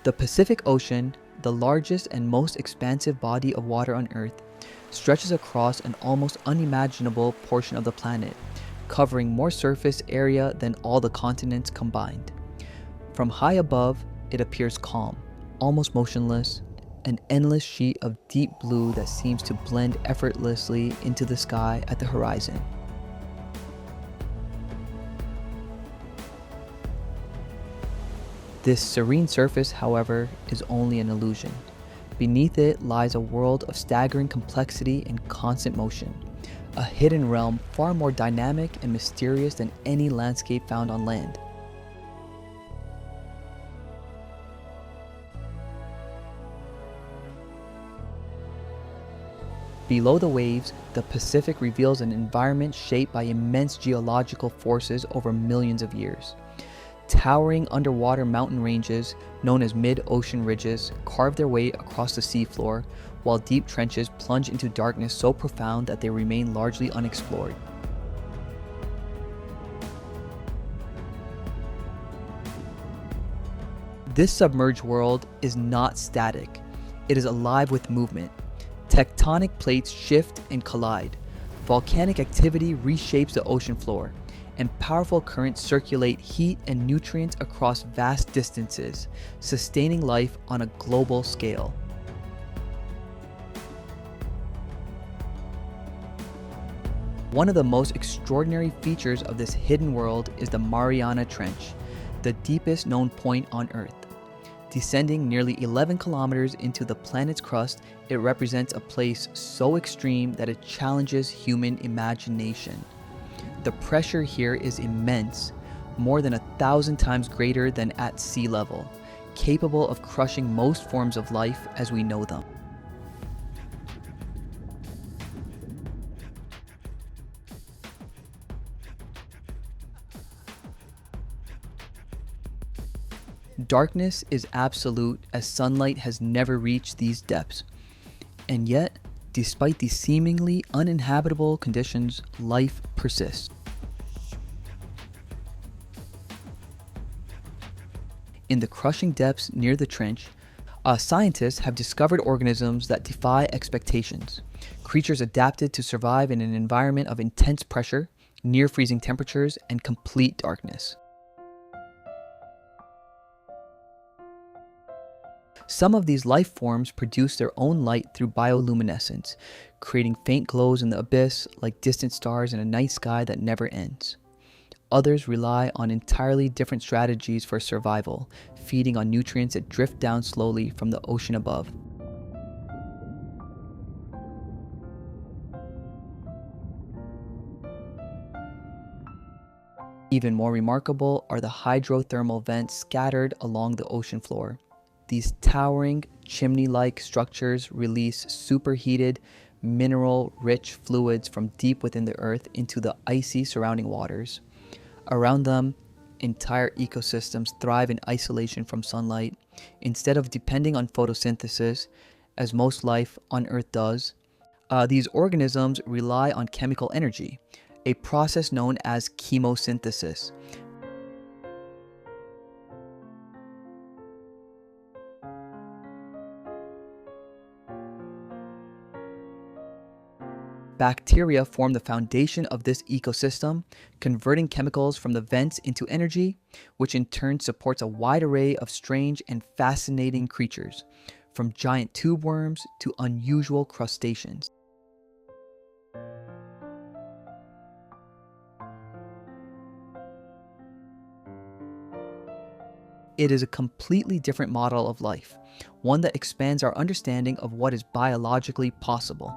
The Pacific Ocean, the largest and most expansive body of water on Earth, stretches across an almost unimaginable portion of the planet, covering more surface area than all the continents combined. From high above, it appears calm, almost motionless, an endless sheet of deep blue that seems to blend effortlessly into the sky at the horizon. This serene surface, however, is only an illusion. Beneath it lies a world of staggering complexity and constant motion, a hidden realm far more dynamic and mysterious than any landscape found on land. Below the waves, the Pacific reveals an environment shaped by immense geological forces over millions of years. Towering underwater mountain ranges, known as mid-ocean ridges, carve their way across the seafloor, while deep trenches plunge into darkness so profound that they remain largely unexplored. This submerged world is not static. It is alive with movement. Tectonic plates shift and collide. Volcanic activity reshapes the ocean floor, and powerful currents circulate heat and nutrients across vast distances, sustaining life on a global scale. One of the most extraordinary features of this hidden world is the Mariana Trench, the deepest known point on Earth. Descending nearly 11 kilometers into the planet's crust, it represents a place so extreme that it challenges human imagination. The pressure here is immense, more than 1,000 times greater than at sea level, capable of crushing most forms of life as we know them. Darkness is absolute, as sunlight has never reached these depths. And yet, despite these seemingly uninhabitable conditions, life persists. In the crushing depths near the trench, scientists have discovered organisms that defy expectations. Creatures adapted to survive in an environment of intense pressure, near freezing temperatures, and complete darkness. Some of these life forms produce their own light through bioluminescence, creating faint glows in the abyss like distant stars in a night sky that never ends. Others rely on entirely different strategies for survival, feeding on nutrients that drift down slowly from the ocean above. Even more remarkable are the hydrothermal vents scattered along the ocean floor. These towering, chimney-like structures release superheated, mineral-rich fluids from deep within the earth into the icy surrounding waters. Around them, entire ecosystems thrive in isolation from sunlight. Instead of depending on photosynthesis, as most life on Earth does, these organisms rely on chemical energy, a process known as chemosynthesis. Bacteria form the foundation of this ecosystem, converting chemicals from the vents into energy, which in turn supports a wide array of strange and fascinating creatures, from giant tube worms to unusual crustaceans. It is a completely different model of life, one that expands our understanding of what is biologically possible.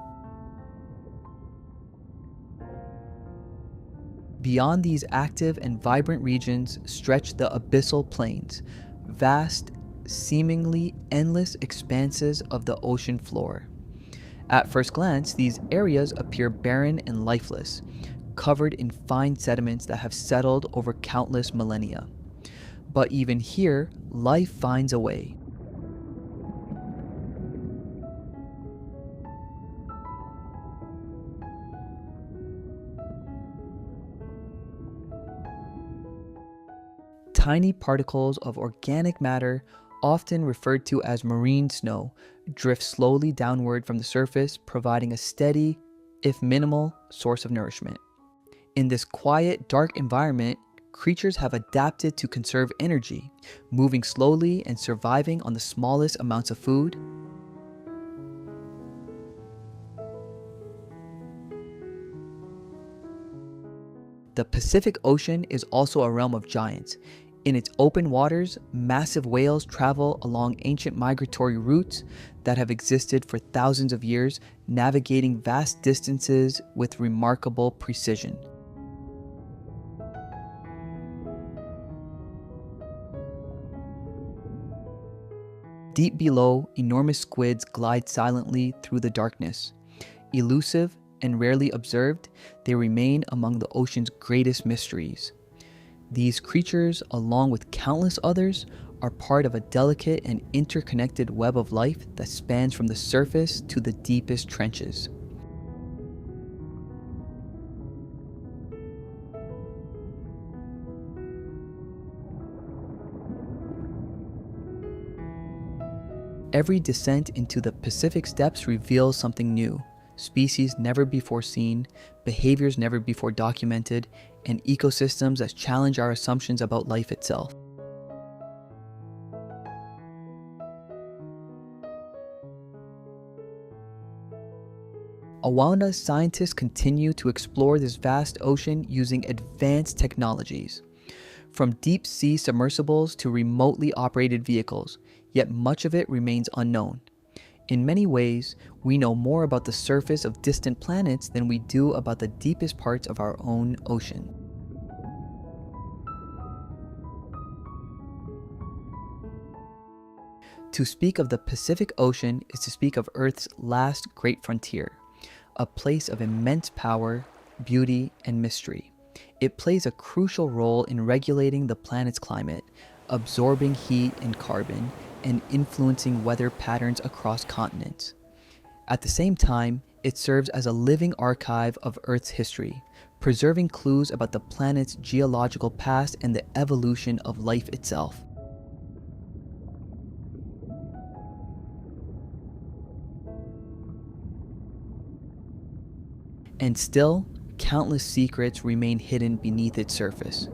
Beyond these active and vibrant regions stretch the abyssal plains, vast, seemingly endless expanses of the ocean floor. At first glance, these areas appear barren and lifeless, covered in fine sediments that have settled over countless millennia. But even here, life finds a way. Tiny particles of organic matter often referred to as marine snow, drifts slowly downward from the surface, providing a steady, if minimal, source of nourishment. In this quiet, dark environment, creatures have adapted to conserve energy, moving slowly and surviving on the smallest amounts of food. The Pacific Ocean is also a realm of giants. In its open waters, massive whales travel along ancient migratory routes that have existed for thousands of years, navigating vast distances with remarkable precision. Deep below, enormous squids glide silently through the darkness. Elusive and rarely observed, they remain among the ocean's greatest mysteries. These creatures, along with countless others, are part of a delicate and interconnected web of life that spans from the surface to the deepest trenches. Every descent into the Pacific's depths reveals something new. Species never before seen, behaviors never before documented, and ecosystems that challenge our assumptions about life itself. Awana scientists continue to explore this vast ocean using advanced technologies, from deep-sea submersibles to remotely operated vehicles, yet much of it remains unknown. In many ways, we know more about the surface of distant planets than we do about the deepest parts of our own ocean. To speak of the Pacific Ocean is to speak of Earth's last great frontier, a place of immense power, beauty, and mystery. It plays a crucial role in regulating the planet's climate, absorbing heat and carbon, and influencing weather patterns across continents. At the same time, it serves as a living archive of Earth's history, preserving clues about the planet's geological past and the evolution of life itself. And still, countless secrets remain hidden beneath its surface.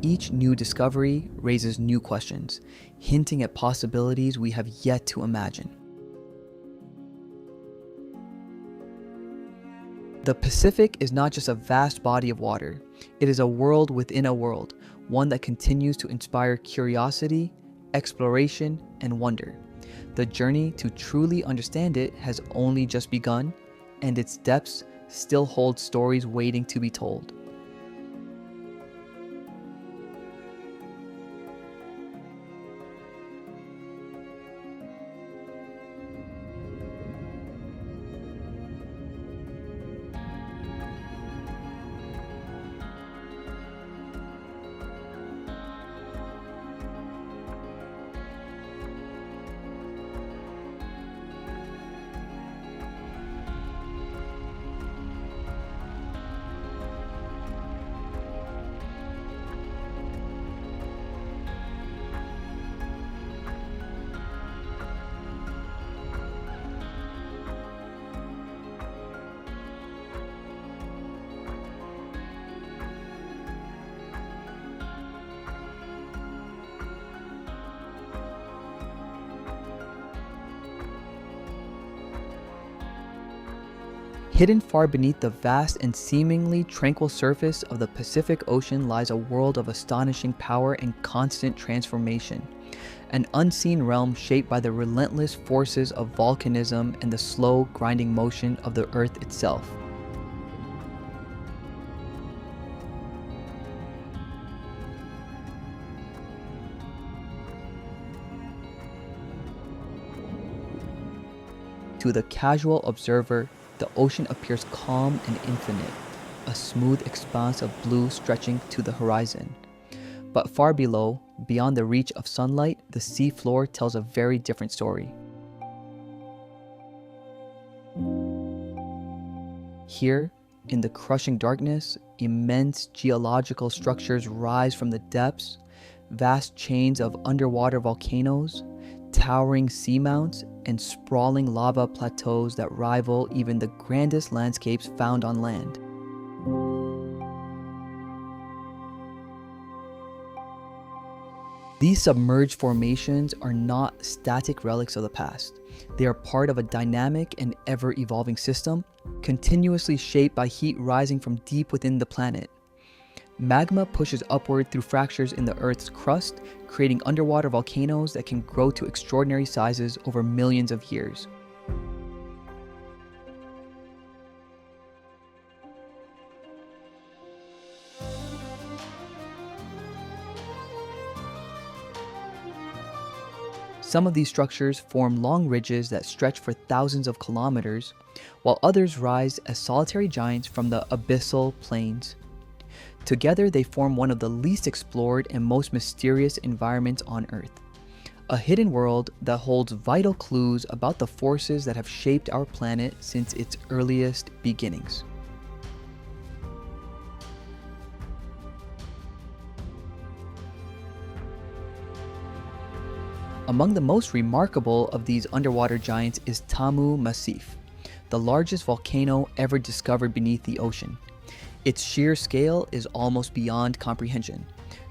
Each new discovery raises new questions, hinting at possibilities we have yet to imagine. The Pacific is not just a vast body of water, it is a world within a world, one that continues to inspire curiosity, exploration, and wonder. The journey to truly understand it has only just begun, and its depths still hold stories waiting to be told. Hidden far beneath the vast and seemingly tranquil surface of the Pacific Ocean lies a world of astonishing power and constant transformation, an unseen realm shaped by the relentless forces of volcanism and the slow, grinding motion of the Earth itself. To the casual observer, the ocean appears calm and infinite, a smooth expanse of blue stretching to the horizon. But far below, beyond the reach of sunlight, the sea floor tells a very different story. Here, in the crushing darkness, immense geological structures rise from the depths, vast chains of underwater volcanoes, towering seamounts, and sprawling lava plateaus that rival even the grandest landscapes found on land. These submerged formations are not static relics of the past. They are part of a dynamic and ever-evolving system, continuously shaped by heat rising from deep within the planet. Magma pushes upward through fractures in the Earth's crust, creating underwater volcanoes that can grow to extraordinary sizes over millions of years. Some of these structures form long ridges that stretch for thousands of kilometers, while others rise as solitary giants from the abyssal plains. Together, they form one of the least explored and most mysterious environments on Earth, a hidden world that holds vital clues about the forces that have shaped our planet since its earliest beginnings. Among the most remarkable of these underwater giants is Tamu Massif, the largest volcano ever discovered beneath the ocean. Its sheer scale is almost beyond comprehension,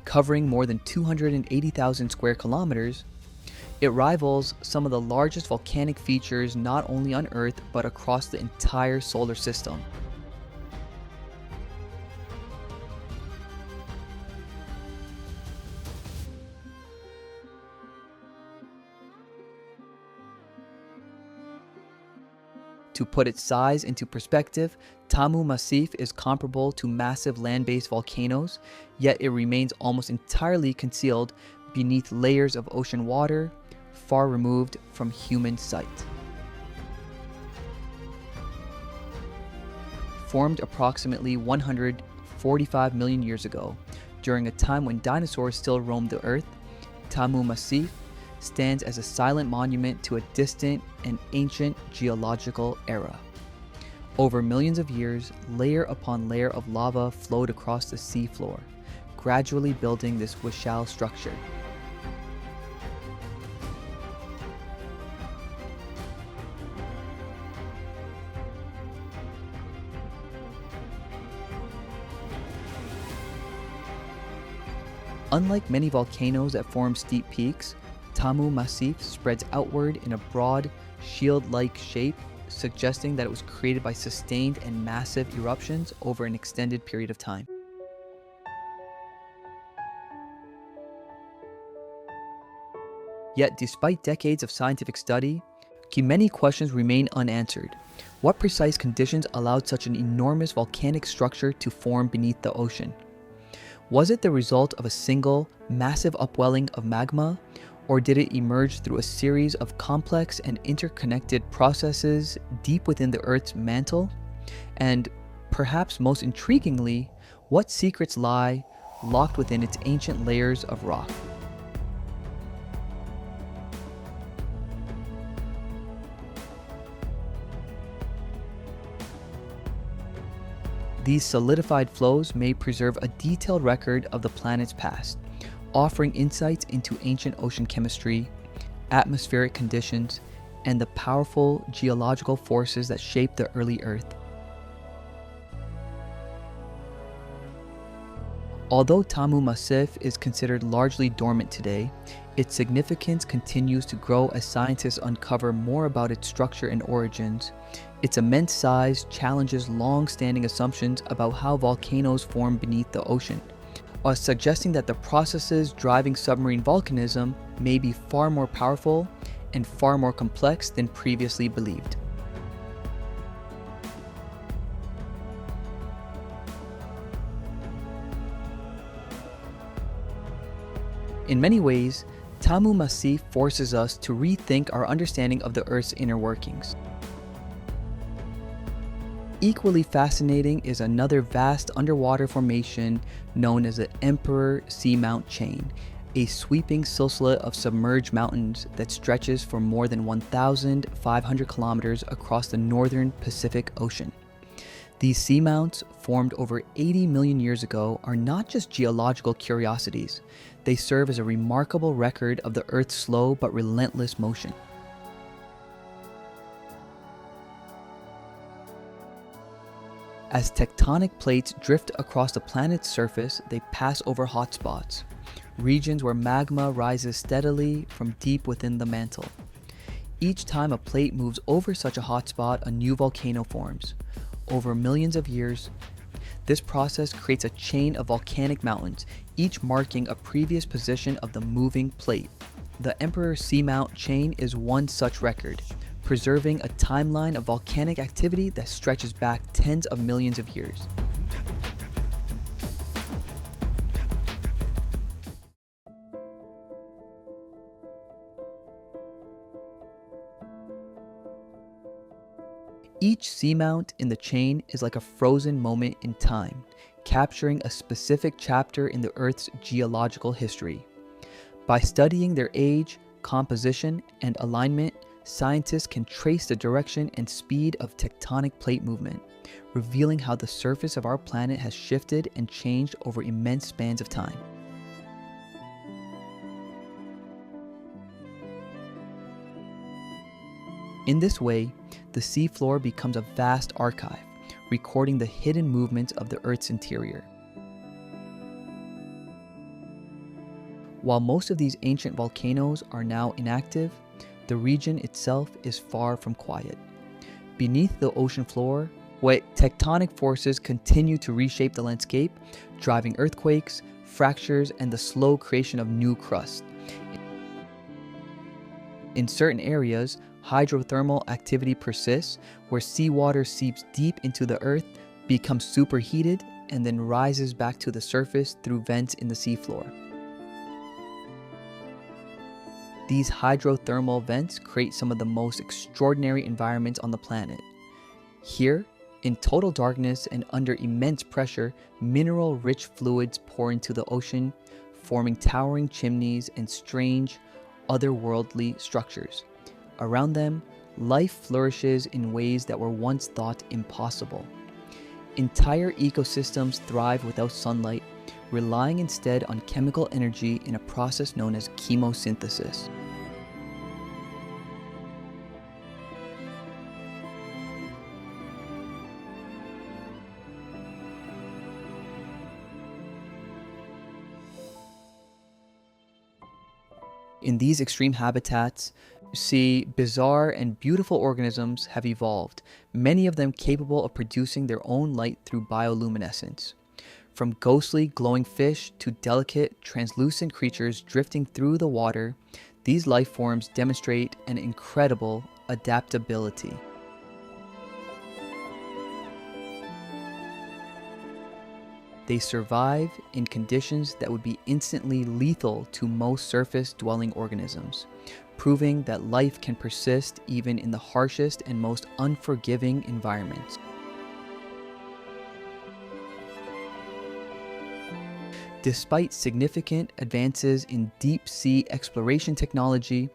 covering more than 280,000 square kilometers. It rivals some of the largest volcanic features not only on Earth but across the entire solar system. To put its size into perspective, Tamu Massif is comparable to massive land-based volcanoes, yet it remains almost entirely concealed beneath layers of ocean water, far removed from human sight. Formed approximately 145 million years ago, during a time when dinosaurs still roamed the Earth, Tamu Massif stands as a silent monument to a distant and ancient geological era. Over millions of years, layer upon layer of lava flowed across the seafloor, gradually building this Wishal structure. Unlike many volcanoes that form steep peaks, Tamu Massif spreads outward in a broad, shield-like shape, suggesting that it was created by sustained and massive eruptions over an extended period of time. Yet, despite decades of scientific study, many questions remain unanswered. What precise conditions allowed such an enormous volcanic structure to form beneath the ocean? Was it the result of a single, massive upwelling of magma? Or did it emerge through a series of complex and interconnected processes deep within the Earth's mantle? And perhaps most intriguingly, what secrets lie locked within its ancient layers of rock? These solidified flows may preserve a detailed record of the planet's past, offering insights into ancient ocean chemistry, atmospheric conditions, and the powerful geological forces that shaped the early Earth. Although Tamu Massif is considered largely dormant today, its significance continues to grow as scientists uncover more about its structure and origins. Its immense size challenges long-standing assumptions about how volcanoes form beneath the ocean, suggesting that the processes driving submarine volcanism may be far more powerful and far more complex than previously believed. In many ways, Tamu Massif forces us to rethink our understanding of the Earth's inner workings. Equally fascinating is another vast underwater formation known as the Emperor Seamount Chain, a sweeping silsila of submerged mountains that stretches for more than 1,500 kilometers across the northern Pacific Ocean. These seamounts, formed over 80 million years ago, are not just geological curiosities. They serve as a remarkable record of the Earth's slow but relentless motion. As tectonic plates drift across the planet's surface, they pass over hotspots, regions where magma rises steadily from deep within the mantle. Each time a plate moves over such a hotspot, a new volcano forms. Over millions of years, this process creates a chain of volcanic mountains, each marking a previous position of the moving plate. The Emperor Seamount chain is one such record, preserving a timeline of volcanic activity that stretches back tens of millions of years. Each seamount in the chain is like a frozen moment in time, capturing a specific chapter in the Earth's geological history. By studying their age, composition, and alignment, scientists can trace the direction and speed of tectonic plate movement, revealing how the surface of our planet has shifted and changed over immense spans of time. In this way, the seafloor becomes a vast archive, recording the hidden movements of the Earth's interior. While most of these ancient volcanoes are now inactive, the region itself is far from quiet. Beneath the ocean floor, where tectonic forces continue to reshape the landscape, driving earthquakes, fractures, and the slow creation of new crust. In certain areas, hydrothermal activity persists, where seawater seeps deep into the earth, becomes superheated, and then rises back to the surface through vents in the seafloor. These hydrothermal vents create some of the most extraordinary environments on the planet. Here, in total darkness and under immense pressure, mineral-rich fluids pour into the ocean, forming towering chimneys and strange, otherworldly structures. Around them, life flourishes in ways that were once thought impossible. Entire ecosystems thrive without sunlight, relying instead on chemical energy in a process known as chemosynthesis. In these extreme habitats, see bizarre and beautiful organisms have evolved, many of them capable of producing their own light through bioluminescence. From ghostly glowing fish to delicate, translucent creatures drifting through the water, these life forms demonstrate an incredible adaptability. They survive in conditions that would be instantly lethal to most surface-dwelling organisms, proving that life can persist even in the harshest and most unforgiving environments. Despite significant advances in deep-sea exploration technology,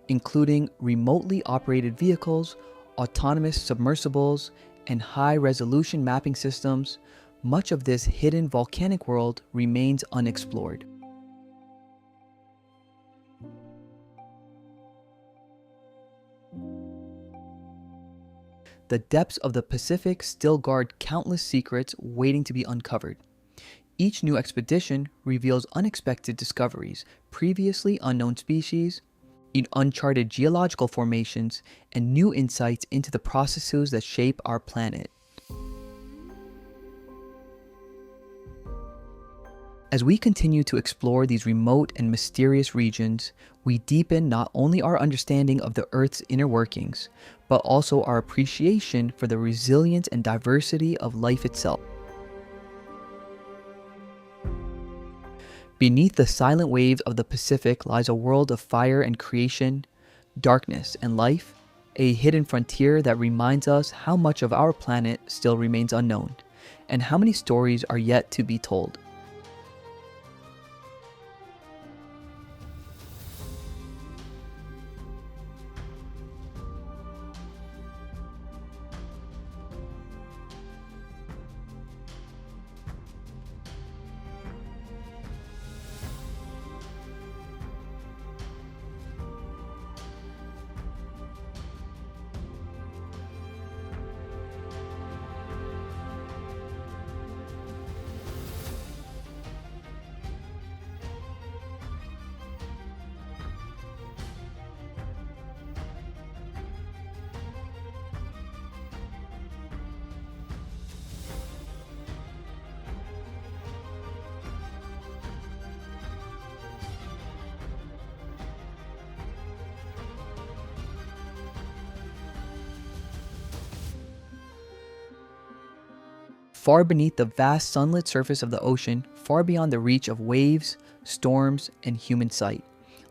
including remotely operated vehicles, autonomous submersibles, and high-resolution mapping systems, much of this hidden volcanic world remains unexplored. The depths of the Pacific still guard countless secrets waiting to be uncovered. Each new expedition reveals unexpected discoveries, previously unknown species, in uncharted geological formations, and new insights into the processes that shape our planet. As we continue to explore these remote and mysterious regions, we deepen not only our understanding of the Earth's inner workings, but also our appreciation for the resilience and diversity of life itself. Beneath the silent waves of the Pacific lies a world of fire and creation, darkness and life, a hidden frontier that reminds us how much of our planet still remains unknown, and how many stories are yet to be told. Far beneath the vast sunlit surface of the ocean, far beyond the reach of waves, storms, and human sight,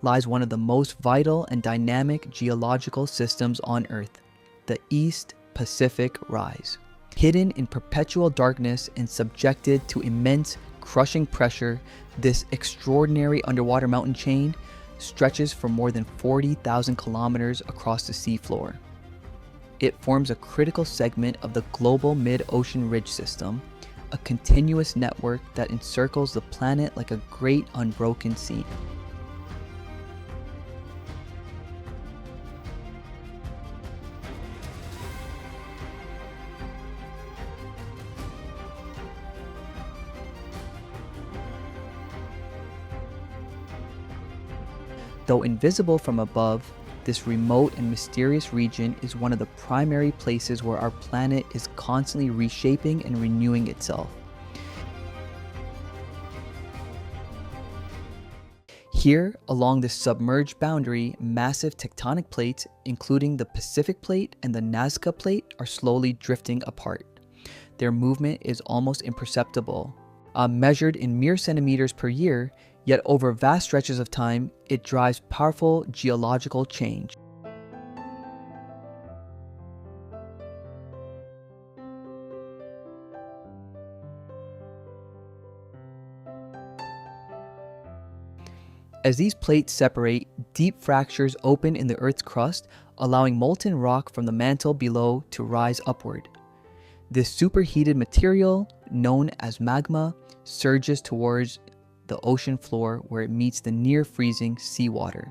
lies one of the most vital and dynamic geological systems on Earth, the East Pacific Rise. Hidden in perpetual darkness and subjected to immense, crushing pressure, this extraordinary underwater mountain chain stretches for more than 40,000 kilometers across the seafloor. It forms a critical segment of the global mid-ocean ridge system, a continuous network that encircles the planet like a great unbroken seam. Though invisible from above, this remote and mysterious region is one of the primary places where our planet is constantly reshaping and renewing itself. Here, along this submerged boundary, massive tectonic plates, including the Pacific Plate and the Nazca Plate, are slowly drifting apart. Their movement is almost imperceptible. Measured in mere centimeters per year, yet over vast stretches of time, it drives powerful geological change. As these plates separate, deep fractures open in the Earth's crust, allowing molten rock from the mantle below to rise upward. This superheated material, known as magma, surges towards the ocean floor where it meets the near-freezing seawater.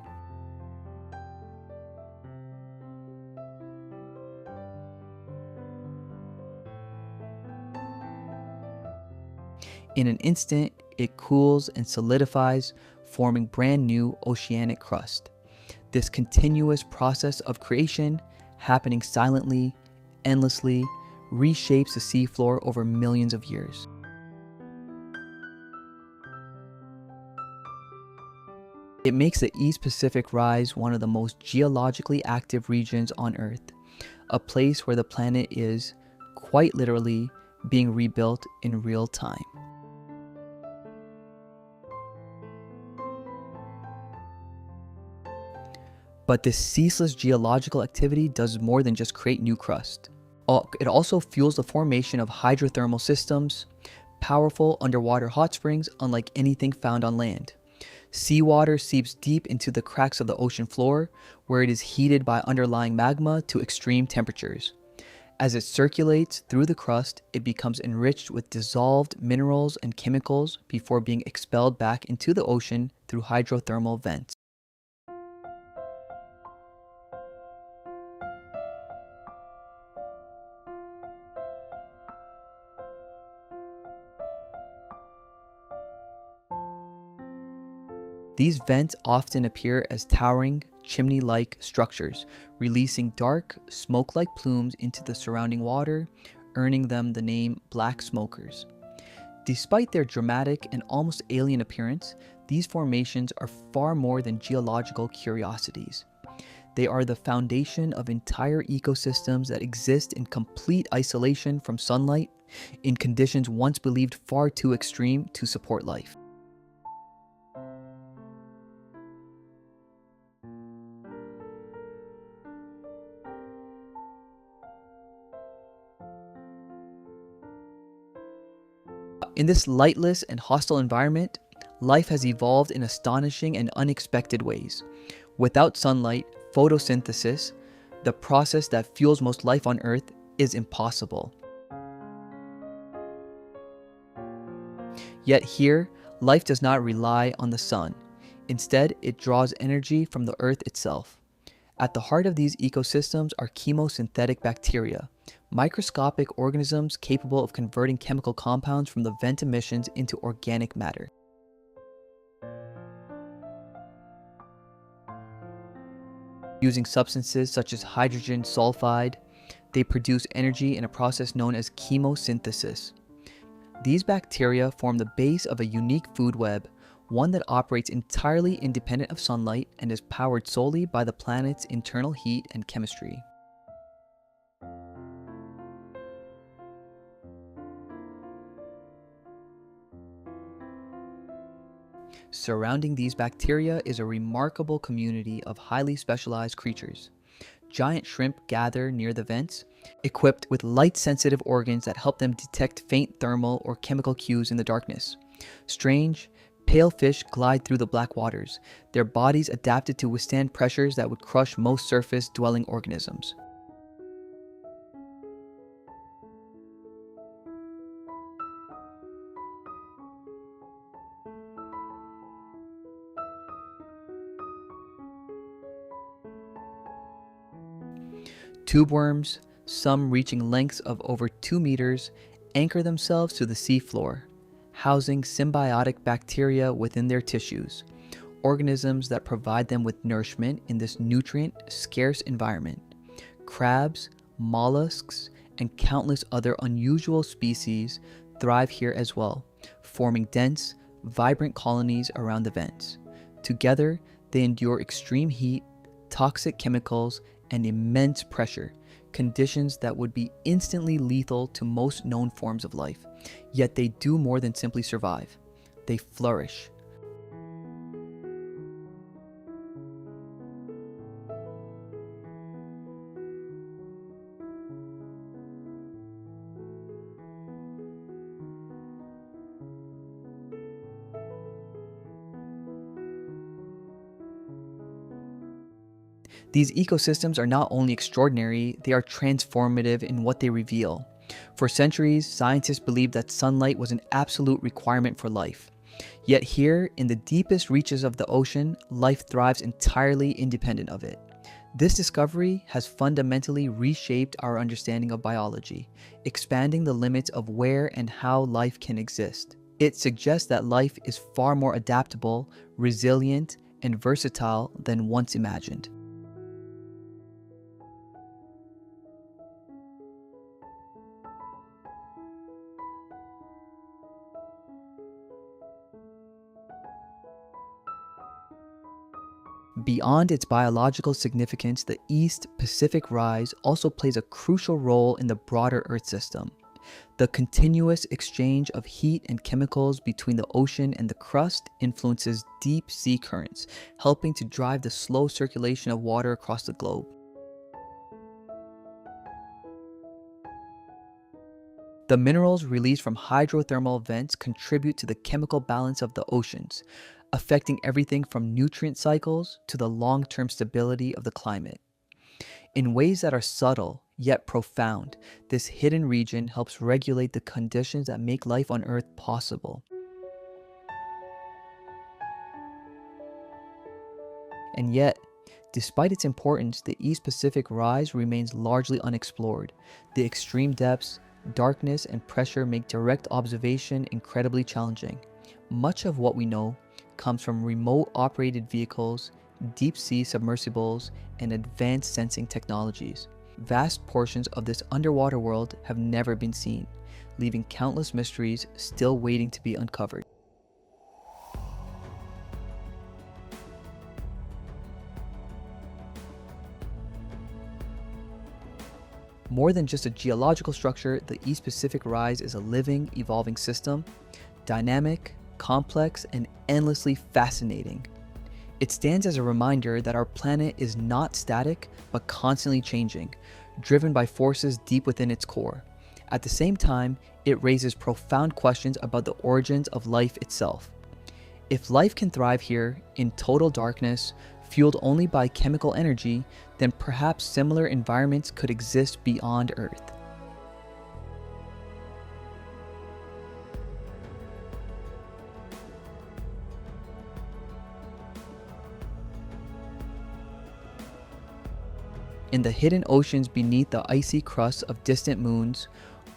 In an instant, it cools and solidifies, forming brand new oceanic crust. This continuous process of creation, happening silently, endlessly, reshapes the seafloor over millions of years. It makes the East Pacific Rise one of the most geologically active regions on Earth, a place where the planet is, quite literally, being rebuilt in real time. But this ceaseless geological activity does more than just create new crust. It also fuels the formation of hydrothermal systems, powerful underwater hot springs unlike anything found on land. Seawater seeps deep into the cracks of the ocean floor, where it is heated by underlying magma to extreme temperatures. As it circulates through the crust, it becomes enriched with dissolved minerals and chemicals before being expelled back into the ocean through hydrothermal vents. These vents often appear as towering, chimney-like structures, releasing dark, smoke-like plumes into the surrounding water, earning them the name black smokers. Despite their dramatic and almost alien appearance, these formations are far more than geological curiosities. They are the foundation of entire ecosystems that exist in complete isolation from sunlight, in conditions once believed far too extreme to support life. In this lightless and hostile environment, life has evolved in astonishing and unexpected ways. Without sunlight, photosynthesis, the process that fuels most life on Earth, is impossible. Yet here, life does not rely on the sun. Instead, it draws energy from the Earth itself. At the heart of these ecosystems are chemosynthetic bacteria, microscopic organisms capable of converting chemical compounds from the vent emissions into organic matter. Using substances such as hydrogen sulfide, they produce energy in a process known as chemosynthesis. These bacteria form the base of a unique food web, one that operates entirely independent of sunlight and is powered solely by the planet's internal heat and chemistry. Surrounding these bacteria is a remarkable community of highly specialized creatures. Giant shrimp gather near the vents, equipped with light-sensitive organs that help them detect faint thermal or chemical cues in the darkness. Strange, pale fish glide through the black waters, their bodies adapted to withstand pressures that would crush most surface-dwelling organisms. Tube worms, some reaching lengths of over 2 meters, anchor themselves to the seafloor, housing symbiotic bacteria within their tissues, organisms that provide them with nourishment in this nutrient-scarce environment. Crabs, mollusks, and countless other unusual species thrive here as well, forming dense, vibrant colonies around the vents. Together, they endure extreme heat, toxic chemicals, and immense pressure, conditions that would be instantly lethal to most known forms of life. Yet they do more than simply survive. They flourish. These ecosystems are not only extraordinary, they are transformative in what they reveal. For centuries, scientists believed that sunlight was an absolute requirement for life. Yet here, in the deepest reaches of the ocean, life thrives entirely independent of it. This discovery has fundamentally reshaped our understanding of biology, expanding the limits of where and how life can exist. It suggests that life is far more adaptable, resilient, and versatile than once imagined. Beyond its biological significance, the East Pacific Rise also plays a crucial role in the broader Earth system. The continuous exchange of heat and chemicals between the ocean and the crust influences deep sea currents, helping to drive the slow circulation of water across the globe. The minerals released from hydrothermal vents contribute to the chemical balance of the oceans, affecting everything from nutrient cycles to the long-term stability of the climate. In ways that are subtle yet profound, this hidden region helps regulate the conditions that make life on Earth possible. And yet, despite its importance, the East Pacific Rise remains largely unexplored. The extreme depths, darkness, and pressure make direct observation incredibly challenging. Much of what we know comes from remote operated vehicles, deep sea submersibles, and advanced sensing technologies. Vast portions of this underwater world have never been seen, leaving countless mysteries still waiting to be uncovered. More than just a geological structure, the East Pacific Rise is a living, evolving system, dynamic, complex, and endlessly fascinating. It stands as a reminder that our planet is not static, but constantly changing, driven by forces deep within its core. At the same time, it raises profound questions about the origins of life itself. If life can thrive here, in total darkness, fueled only by chemical energy, then perhaps similar environments could exist beyond Earth. In the hidden oceans beneath the icy crusts of distant moons,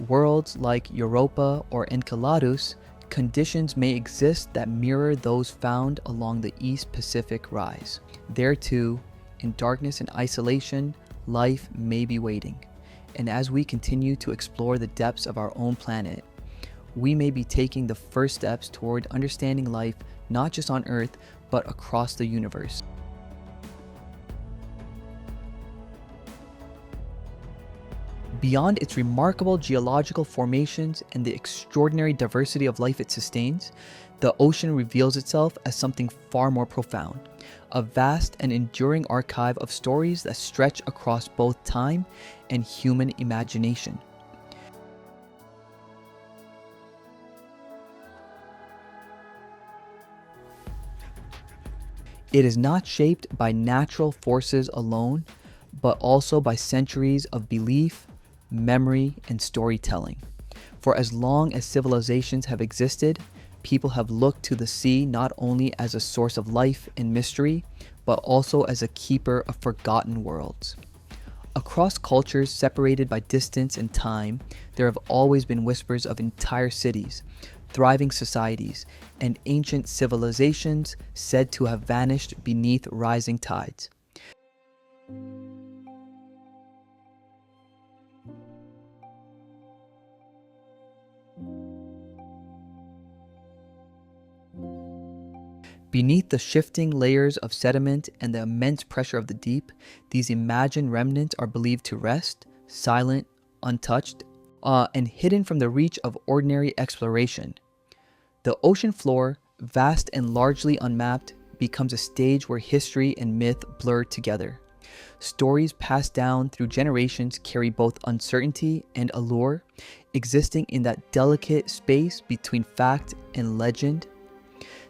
worlds like Europa or Enceladus, conditions may exist that mirror those found along the East Pacific Rise. There too, in darkness and isolation, life may be waiting. And as we continue to explore the depths of our own planet, we may be taking the first steps toward understanding life not just on Earth, but across the universe. Beyond its remarkable geological formations and the extraordinary diversity of life it sustains, the ocean reveals itself as something far more profound, a vast and enduring archive of stories that stretch across both time and human imagination. It is not shaped by natural forces alone, but also by centuries of belief, memory, and storytelling. For as long as civilizations have existed, people have looked to the sea not only as a source of life and mystery, but also as a keeper of forgotten worlds. Across cultures separated by distance and time, there have always been whispers of entire cities, thriving societies, and ancient civilizations said to have vanished beneath rising tides. Beneath the shifting layers of sediment and the immense pressure of the deep, these imagined remnants are believed to rest, silent, untouched, and hidden from the reach of ordinary exploration. The ocean floor, vast and largely unmapped, becomes a stage where history and myth blur together. Stories passed down through generations carry both uncertainty and allure, existing in that delicate space between fact and legend.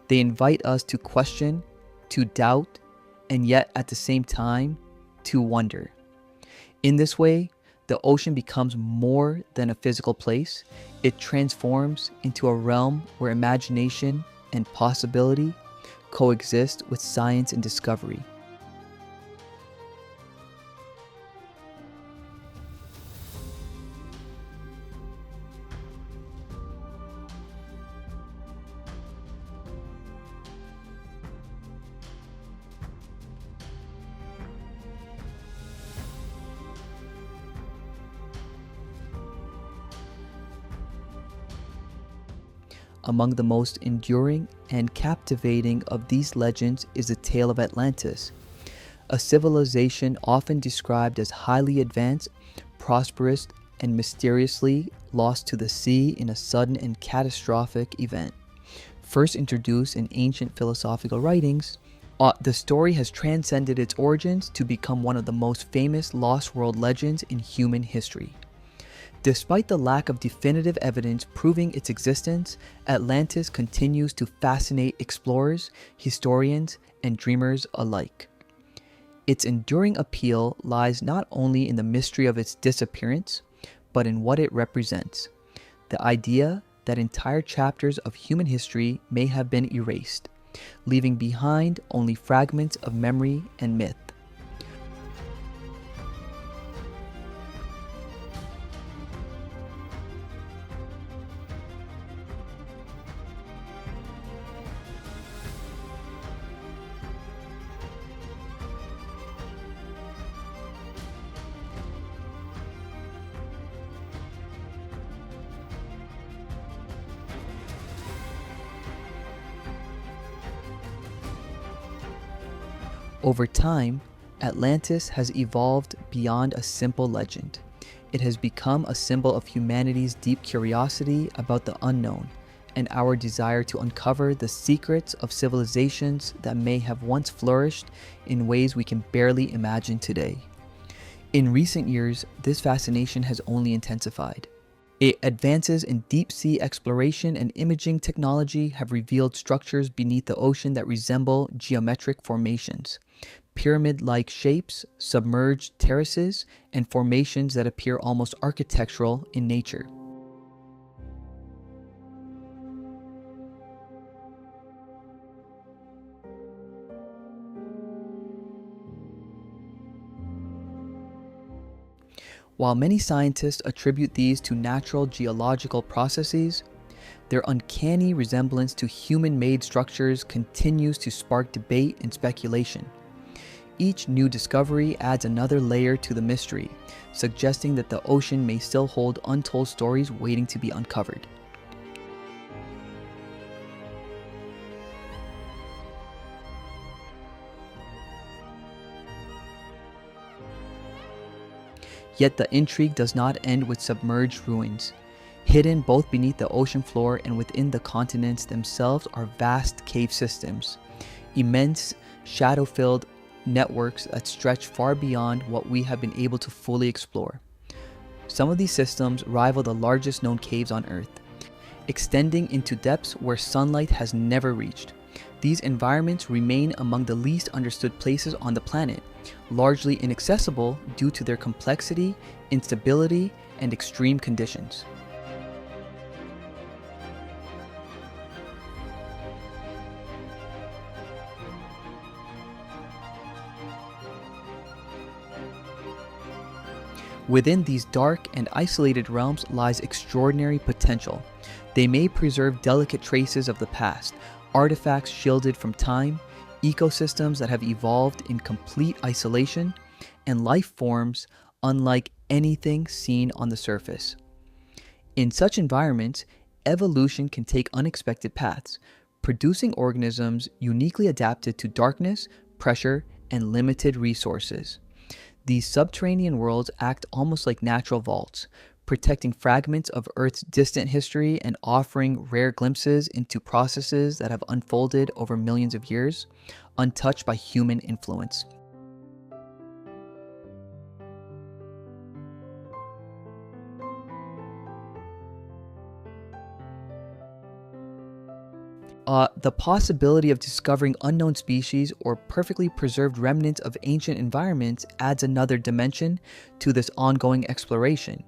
They invite us to question, to doubt, and yet at the same time, to wonder. In this way, the ocean becomes more than a physical place. It transforms into a realm where imagination and possibility coexist with science and discovery. Among the most enduring and captivating of these legends is the tale of Atlantis, a civilization often described as highly advanced, prosperous, and mysteriously lost to the sea in a sudden and catastrophic event. First introduced in ancient philosophical writings, the story has transcended its origins to become one of the most famous lost world legends in human history. Despite the lack of definitive evidence proving its existence, Atlantis continues to fascinate explorers, historians, and dreamers alike. Its enduring appeal lies not only in the mystery of its disappearance, but in what it represents: the idea that entire chapters of human history may have been erased, leaving behind only fragments of memory and myth. Over time, Atlantis has evolved beyond a simple legend. It has become a symbol of humanity's deep curiosity about the unknown and our desire to uncover the secrets of civilizations that may have once flourished in ways we can barely imagine today. In recent years, this fascination has only intensified. Advances in deep-sea exploration and imaging technology have revealed structures beneath the ocean that resemble geometric formations, pyramid-like shapes, submerged terraces, and formations that appear almost architectural in nature. While many scientists attribute these to natural geological processes, their uncanny resemblance to human-made structures continues to spark debate and speculation. Each new discovery adds another layer to the mystery, suggesting that the ocean may still hold untold stories waiting to be uncovered. Yet the intrigue does not end with submerged ruins. Hidden both beneath the ocean floor and within the continents themselves are vast cave systems, immense, shadow-filled networks that stretch far beyond what we have been able to fully explore. Some of these systems rival the largest known caves on Earth, extending into depths where sunlight has never reached. These environments remain among the least understood places on the planet, largely inaccessible due to their complexity, instability, and extreme conditions. Within these dark and isolated realms lies extraordinary potential. They may preserve delicate traces of the past, artifacts shielded from time, ecosystems that have evolved in complete isolation, and life forms unlike anything seen on the surface. In such environments, evolution can take unexpected paths, producing organisms uniquely adapted to darkness, pressure, and limited resources. These subterranean worlds act almost like natural vaults, protecting fragments of Earth's distant history and offering rare glimpses into processes that have unfolded over millions of years, untouched by human influence. The possibility of discovering unknown species or perfectly preserved remnants of ancient environments adds another dimension to this ongoing exploration.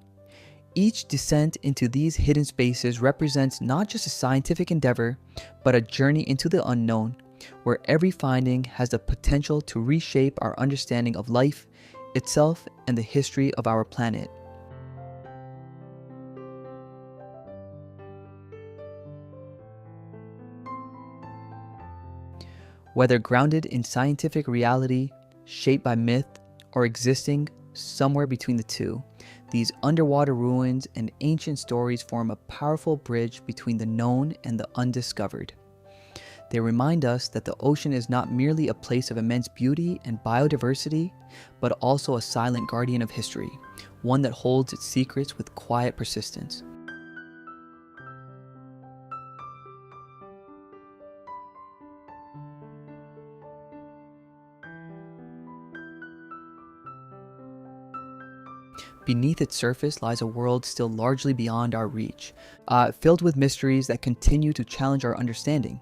Each descent into these hidden spaces represents not just a scientific endeavor, but a journey into the unknown, where every finding has the potential to reshape our understanding of life, itself, and the history of our planet. Whether grounded in scientific reality, shaped by myth, or existing somewhere between the two, these underwater ruins and ancient stories form a powerful bridge between the known and the undiscovered. They remind us that the ocean is not merely a place of immense beauty and biodiversity, but also a silent guardian of history, one that holds its secrets with quiet persistence. Beneath its surface lies a world still largely beyond our reach, filled with mysteries that continue to challenge our understanding.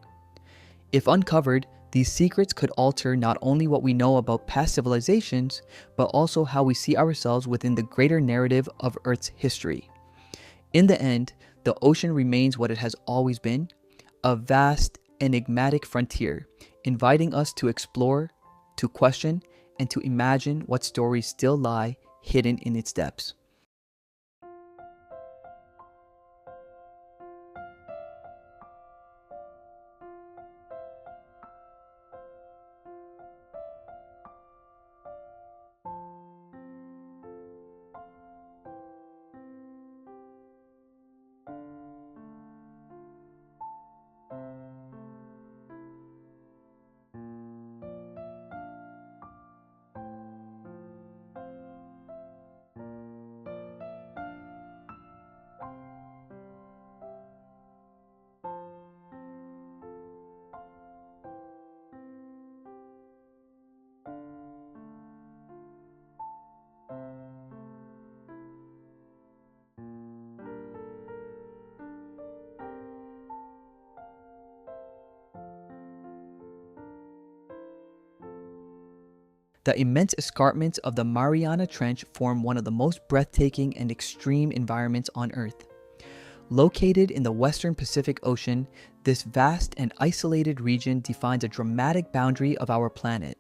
If uncovered, these secrets could alter not only what we know about past civilizations, but also how we see ourselves within the greater narrative of Earth's history. In the end, the ocean remains what it has always been, a vast, enigmatic frontier, inviting us to explore, to question, and to imagine what stories still lie hidden in its depths. The immense escarpments of the Mariana Trench form one of the most breathtaking and extreme environments on Earth. Located in the western Pacific Ocean, this vast and isolated region defines a dramatic boundary of our planet,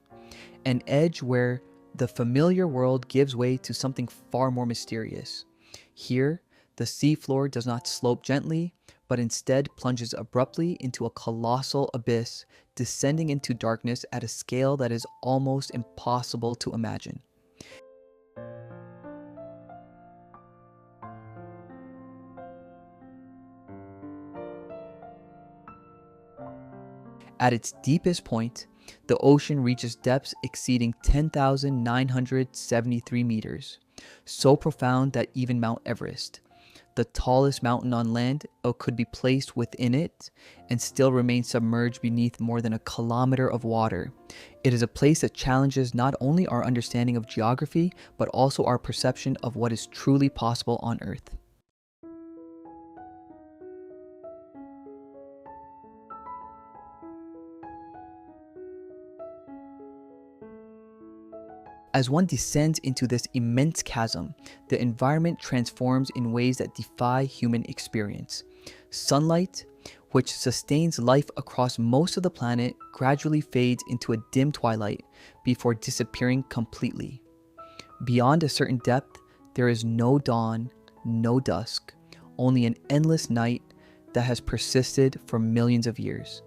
an edge where the familiar world gives way to something far more mysterious. Here, the seafloor does not slope gently, but instead plunges abruptly into a colossal abyss, descending into darkness at a scale that is almost impossible to imagine. At its deepest point, the ocean reaches depths exceeding 10,973 meters, so profound that even Mount Everest, the tallest mountain on land, could be placed within it and still remain submerged beneath more than a kilometer of water. It is a place that challenges not only our understanding of geography, but also our perception of what is truly possible on Earth. As one descends into this immense chasm, the environment transforms in ways that defy human experience. Sunlight, which sustains life across most of the planet, gradually fades into a dim twilight before disappearing completely. Beyond a certain depth, there is no dawn, no dusk, only an endless night that has persisted for millions of years.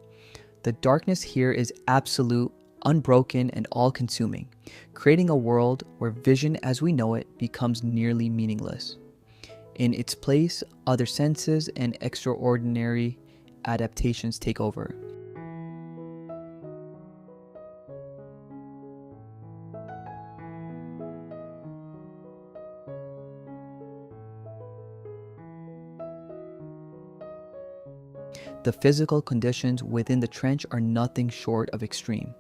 The darkness here is absolute, unbroken, and all-consuming, creating a world where vision as we know it becomes nearly meaningless. In its place, other senses and extraordinary adaptations take over. The physical conditions within the trench are nothing short of extreme.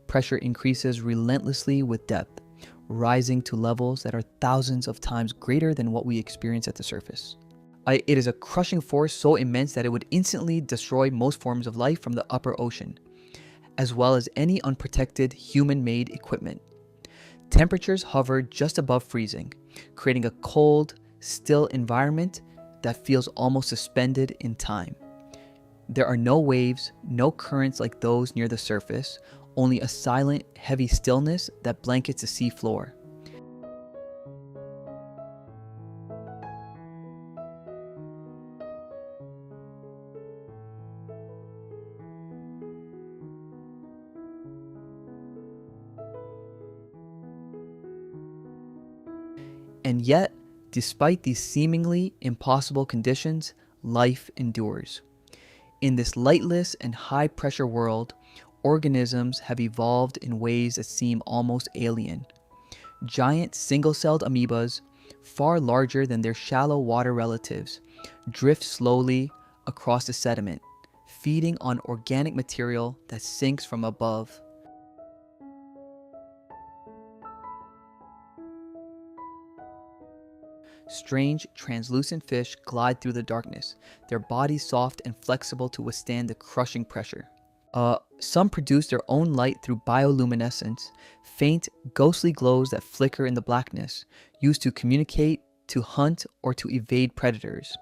Pressure increases relentlessly with depth, rising to levels that are thousands of times greater than what we experience at the surface. It is a crushing force so immense that it would instantly destroy most forms of life from the upper ocean, as well as any unprotected human-made equipment. Temperatures hover just above freezing, creating a cold, still environment that feels almost suspended in time. There are no waves, no currents like those near the surface, only a silent, heavy stillness that blankets the sea floor. And yet, despite these seemingly impossible conditions, life endures. In this lightless and high-pressure world, organisms have evolved in ways that seem almost alien. Giant single-celled amoebas, far larger than their shallow water relatives, drift slowly across the sediment, feeding on organic material that sinks from above. Strange, translucent fish glide through the darkness, their bodies soft and flexible to withstand the crushing pressure. Some produce their own light through bioluminescence, faint, ghostly glows that flicker in the blackness, used to communicate, to hunt, or to evade predators.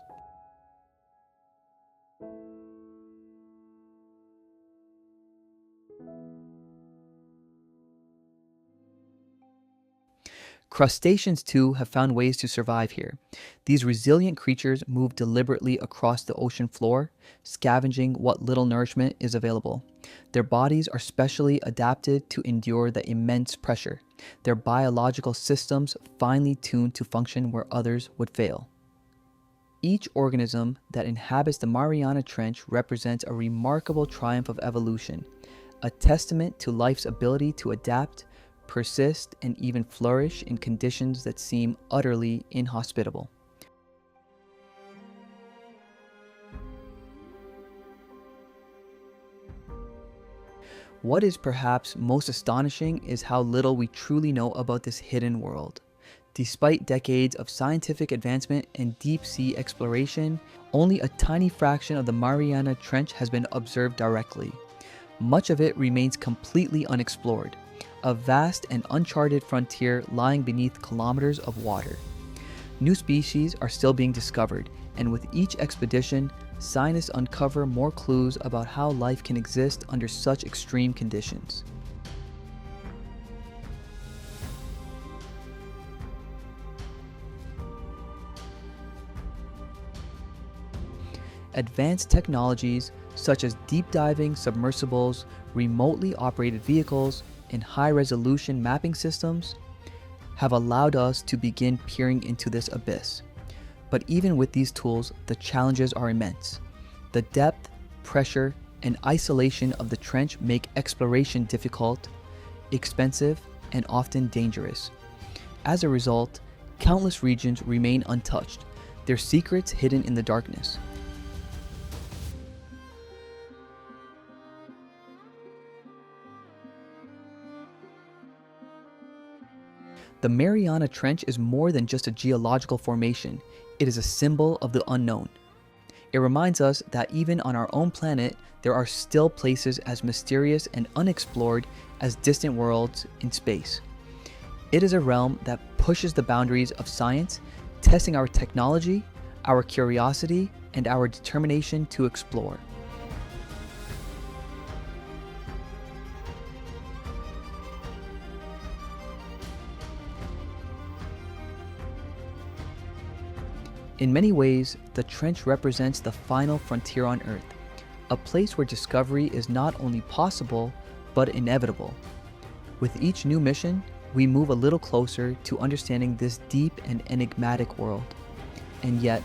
Crustaceans, too, have found ways to survive here. These resilient creatures move deliberately across the ocean floor, scavenging what little nourishment is available. Their bodies are specially adapted to endure the immense pressure, their biological systems finely tuned to function where others would fail. Each organism that inhabits the Mariana Trench represents a remarkable triumph of evolution, a testament to life's ability to adapt, persist, and even flourish in conditions that seem utterly inhospitable. What is perhaps most astonishing is how little we truly know about this hidden world. Despite decades of scientific advancement and deep-sea exploration, only a tiny fraction of the Mariana Trench has been observed directly. Much of it remains completely unexplored, a vast and uncharted frontier lying beneath kilometers of water. New species are still being discovered, and with each expedition, scientists uncover more clues about how life can exist under such extreme conditions. Advanced technologies such as deep diving submersibles, remotely operated vehicles, and high-resolution mapping systems have allowed us to begin peering into this abyss. But even with these tools, the challenges are immense. The depth, pressure, and isolation of the trench make exploration difficult, expensive, and often dangerous. As a result, countless regions remain untouched, Their secrets hidden in the darkness. The Mariana Trench is more than just a geological formation. It is a symbol of the unknown. It reminds us that even on our own planet, there are still places as mysterious and unexplored as distant worlds in space. It is a realm that pushes the boundaries of science, testing our technology, our curiosity, and our determination to explore. In many ways, the trench represents the final frontier on Earth, a place where discovery is not only possible, but inevitable. With each new mission, we move a little closer to understanding this deep and enigmatic world. And yet,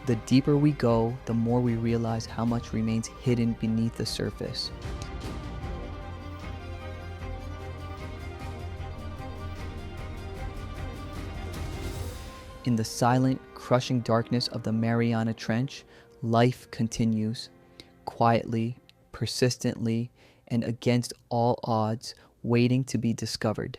the deeper we go, the more we realize how much remains hidden beneath the surface. In the silent, crushing darkness of the Mariana Trench, life continues, quietly, persistently, and against all odds, waiting to be discovered.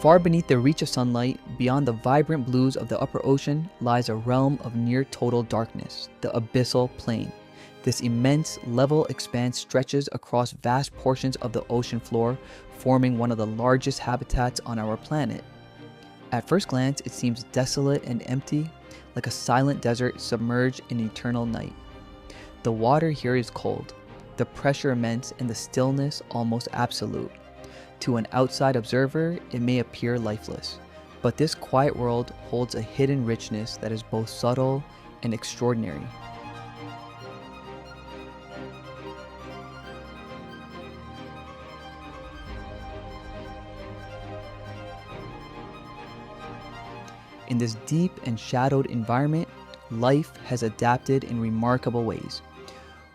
Far beneath the reach of sunlight, beyond the vibrant blues of the upper ocean, lies a realm of near-total darkness, the abyssal plain. This immense, level expanse stretches across vast portions of the ocean floor, forming one of the largest habitats on our planet. At first glance, it seems desolate and empty, like a silent desert submerged in eternal night. The water here is cold, the pressure immense, and the stillness almost absolute. To an outside observer, it may appear lifeless, but this quiet world holds a hidden richness that is both subtle and extraordinary. In this deep and shadowed environment, life has adapted in remarkable ways.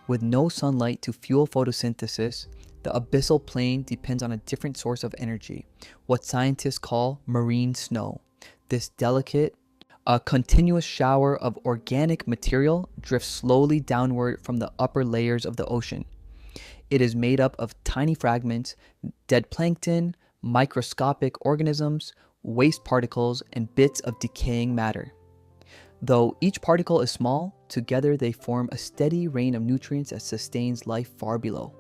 With no sunlight to fuel photosynthesis, the abyssal plain depends on a different source of energy, what scientists call marine snow. This delicate, continuous shower of organic material drifts slowly downward from the upper layers of the ocean. It is made up of tiny fragments, dead plankton, microscopic organisms, waste particles, and bits of decaying matter. Though each particle is small, together they form a steady rain of nutrients that sustains life far below.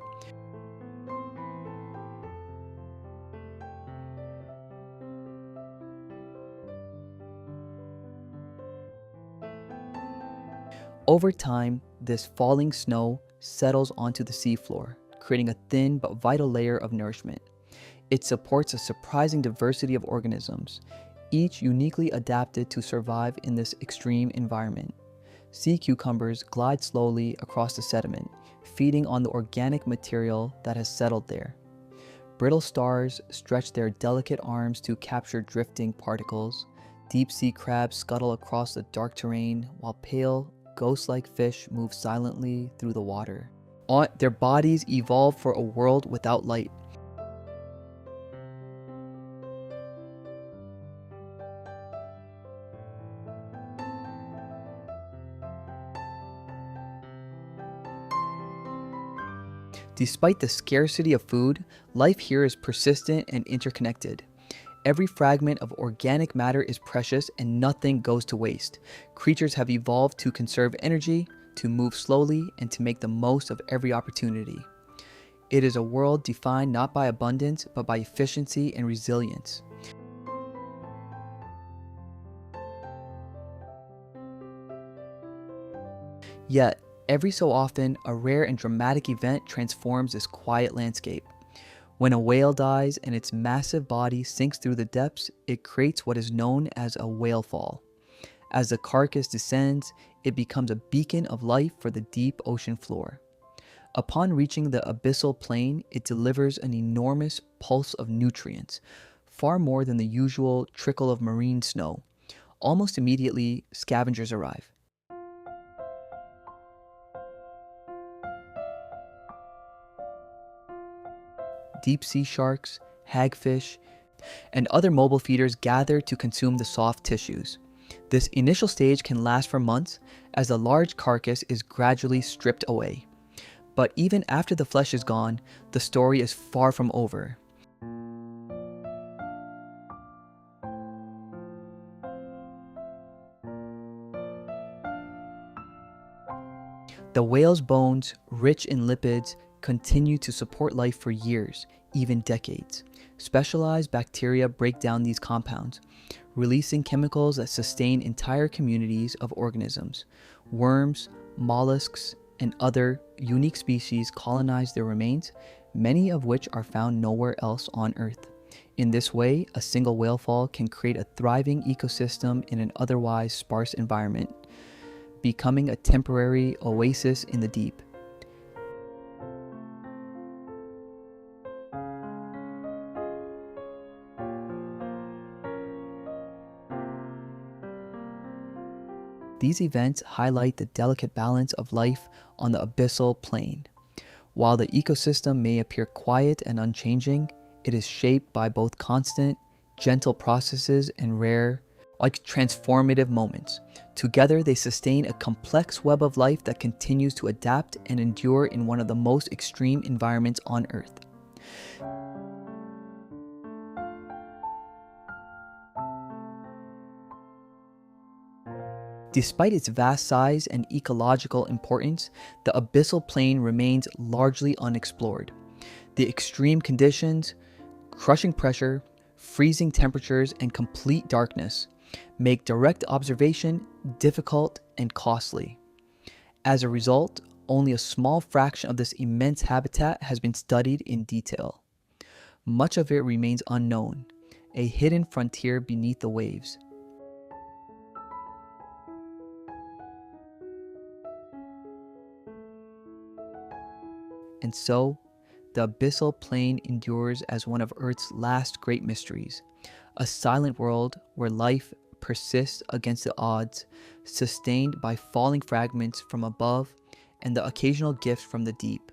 Over time, this falling snow settles onto the seafloor, creating a thin but vital layer of nourishment. It supports a surprising diversity of organisms, each uniquely adapted to survive in this extreme environment. Sea cucumbers glide slowly across the sediment, feeding on the organic material that has settled there. Brittle stars stretch their delicate arms to capture drifting particles. Deep sea crabs scuttle across the dark terrain, while pale, ghost-like fish move silently through the water. Their bodies evolved for a world without light. Despite the scarcity of food, life here is persistent and interconnected. Every fragment of organic matter is precious and nothing goes to waste. Creatures have evolved to conserve energy, to move slowly, and to make the most of every opportunity. It is a world defined not by abundance, but by efficiency and resilience. Yet, every so often, a rare and dramatic event transforms this quiet landscape. When a whale dies and its massive body sinks through the depths, it creates what is known as a whale fall. As the carcass descends, it becomes a beacon of life for the deep ocean floor. Upon reaching the abyssal plain, it delivers an enormous pulse of nutrients, far more than the usual trickle of marine snow. Almost immediately, scavengers arrive. Deep sea sharks, hagfish, and other mobile feeders gather to consume the soft tissues. This initial stage can last for months as the large carcass is gradually stripped away. But even after the flesh is gone, the story is far from over. The whale's bones, rich in lipids, continue to support life for years, even decades. Specialized bacteria break down these compounds, releasing chemicals that sustain entire communities of organisms. Worms, mollusks, and other unique species colonize their remains, many of which are found nowhere else on Earth. In this way, a single whale fall can create a thriving ecosystem in an otherwise sparse environment, becoming a temporary oasis in the deep. These events highlight the delicate balance of life on the abyssal plain. While the ecosystem may appear quiet and unchanging, it is shaped by both constant, gentle processes and rare, transformative moments. Together, they sustain a complex web of life that continues to adapt and endure in one of the most extreme environments on Earth. Despite its vast size and ecological importance, the abyssal plain remains largely unexplored. The extreme conditions, crushing pressure, freezing temperatures, and complete darkness make direct observation difficult and costly. As a result, only a small fraction of this immense habitat has been studied in detail. Much of it remains unknown, a hidden frontier beneath the waves. And so, the abyssal plain endures as one of Earth's last great mysteries, a silent world where life persists against the odds, sustained by falling fragments from above and the occasional gift from the deep.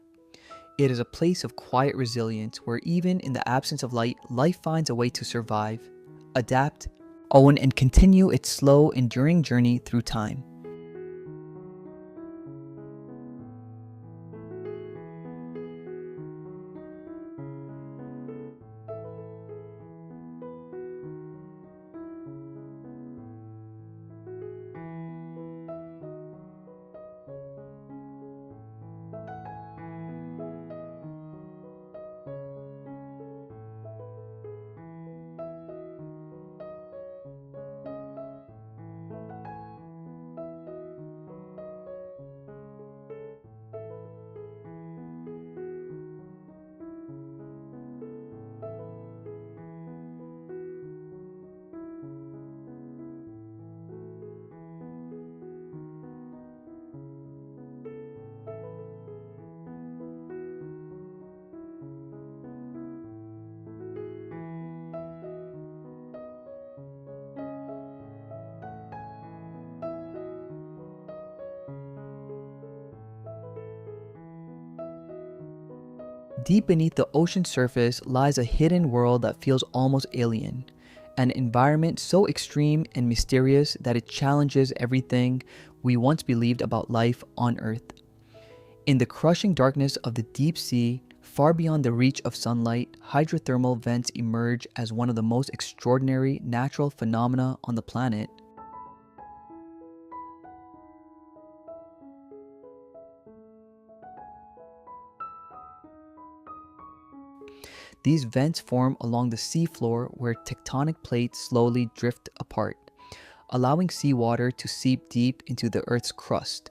It is a place of quiet resilience where even in the absence of light, life finds a way to survive, adapt, own, and continue its slow, enduring journey through time. Deep beneath the ocean surface lies a hidden world that feels almost alien, an environment so extreme and mysterious that it challenges everything we once believed about life on Earth. In the crushing darkness of the deep sea, far beyond the reach of sunlight, hydrothermal vents emerge as one of the most extraordinary natural phenomena on the planet. These vents form along the seafloor where tectonic plates slowly drift apart, allowing seawater to seep deep into the Earth's crust.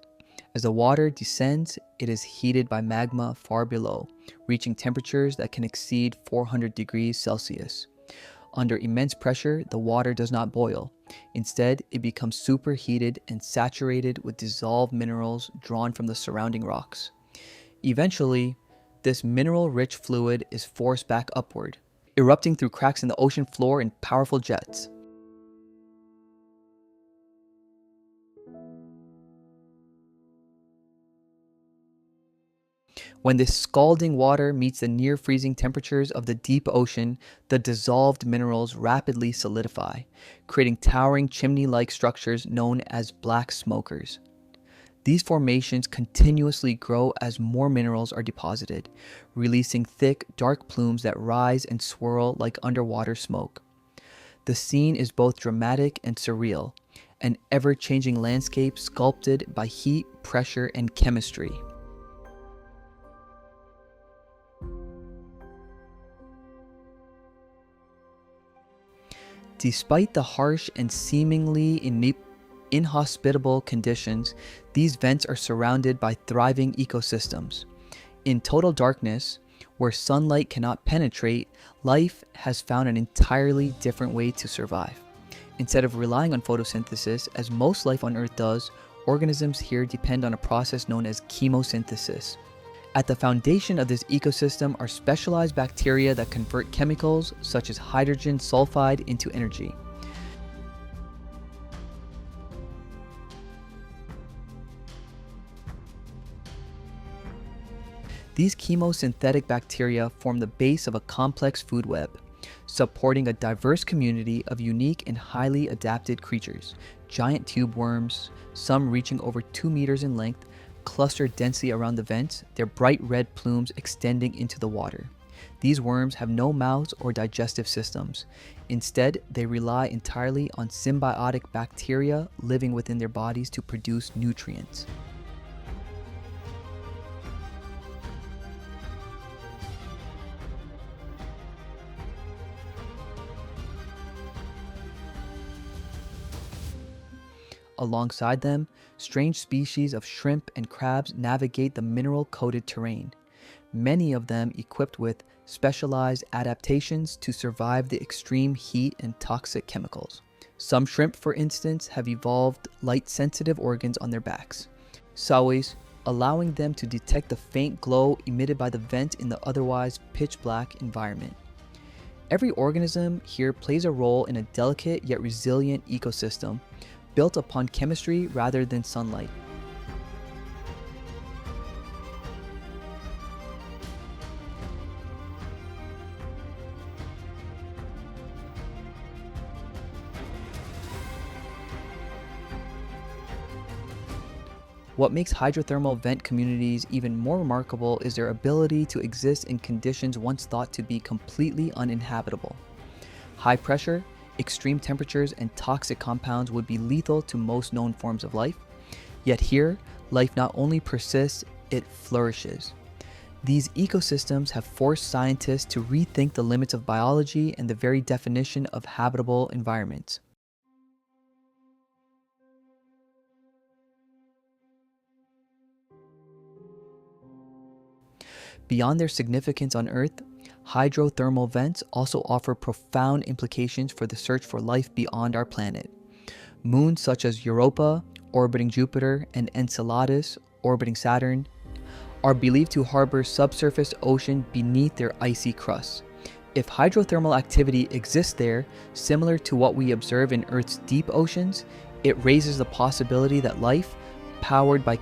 As the water descends, it is heated by magma far below, reaching temperatures that can exceed 400 degrees Celsius. Under immense pressure, the water does not boil. Instead, it becomes superheated and saturated with dissolved minerals drawn from the surrounding rocks. Eventually, this mineral-rich fluid is forced back upward, erupting through cracks in the ocean floor in powerful jets. When this scalding water meets the near-freezing temperatures of the deep ocean, the dissolved minerals rapidly solidify, creating towering chimney-like structures known as black smokers. These formations continuously grow as more minerals are deposited, releasing thick, dark plumes that rise and swirl like underwater smoke. The scene is both dramatic and surreal, an ever-changing landscape sculpted by heat, pressure, and chemistry. Despite the harsh and seemingly inhospitable conditions, these vents are surrounded by thriving ecosystems. In total darkness, where sunlight cannot penetrate, life has found an entirely different way to survive. Instead of relying on photosynthesis, as most life on Earth does, organisms here depend on a process known as chemosynthesis. At the foundation of this ecosystem are specialized bacteria that convert chemicals such as hydrogen sulfide into energy. These chemosynthetic bacteria form the base of a complex food web, supporting a diverse community of unique and highly adapted creatures. Giant tube worms, some reaching over 2 meters in length, cluster densely around the vents, their bright red plumes extending into the water. These worms have no mouths or digestive systems. Instead, they rely entirely on symbiotic bacteria living within their bodies to produce nutrients. Alongside them, strange species of shrimp and crabs navigate the mineral-coated terrain, many of them equipped with specialized adaptations to survive the extreme heat and toxic chemicals. Some shrimp, for instance, have evolved light-sensitive organs on their backs, saways, allowing them to detect the faint glow emitted by the vent in the otherwise pitch-black environment. Every organism here plays a role in a delicate yet resilient ecosystem, built upon chemistry rather than sunlight. What makes hydrothermal vent communities even more remarkable is their ability to exist in conditions once thought to be completely uninhabitable. High pressure, extreme temperatures, and toxic compounds would be lethal to most known forms of life. Yet here, life not only persists, it flourishes. These ecosystems have forced scientists to rethink the limits of biology and the very definition of habitable environments. Beyond their significance on Earth, hydrothermal vents also offer profound implications for the search for life beyond our planet. Moons such as Europa, orbiting Jupiter, and Enceladus, orbiting Saturn, are believed to harbor subsurface ocean beneath their icy crusts. If hydrothermal activity exists there, similar to what we observe in Earth's deep oceans, it raises the possibility that life, powered by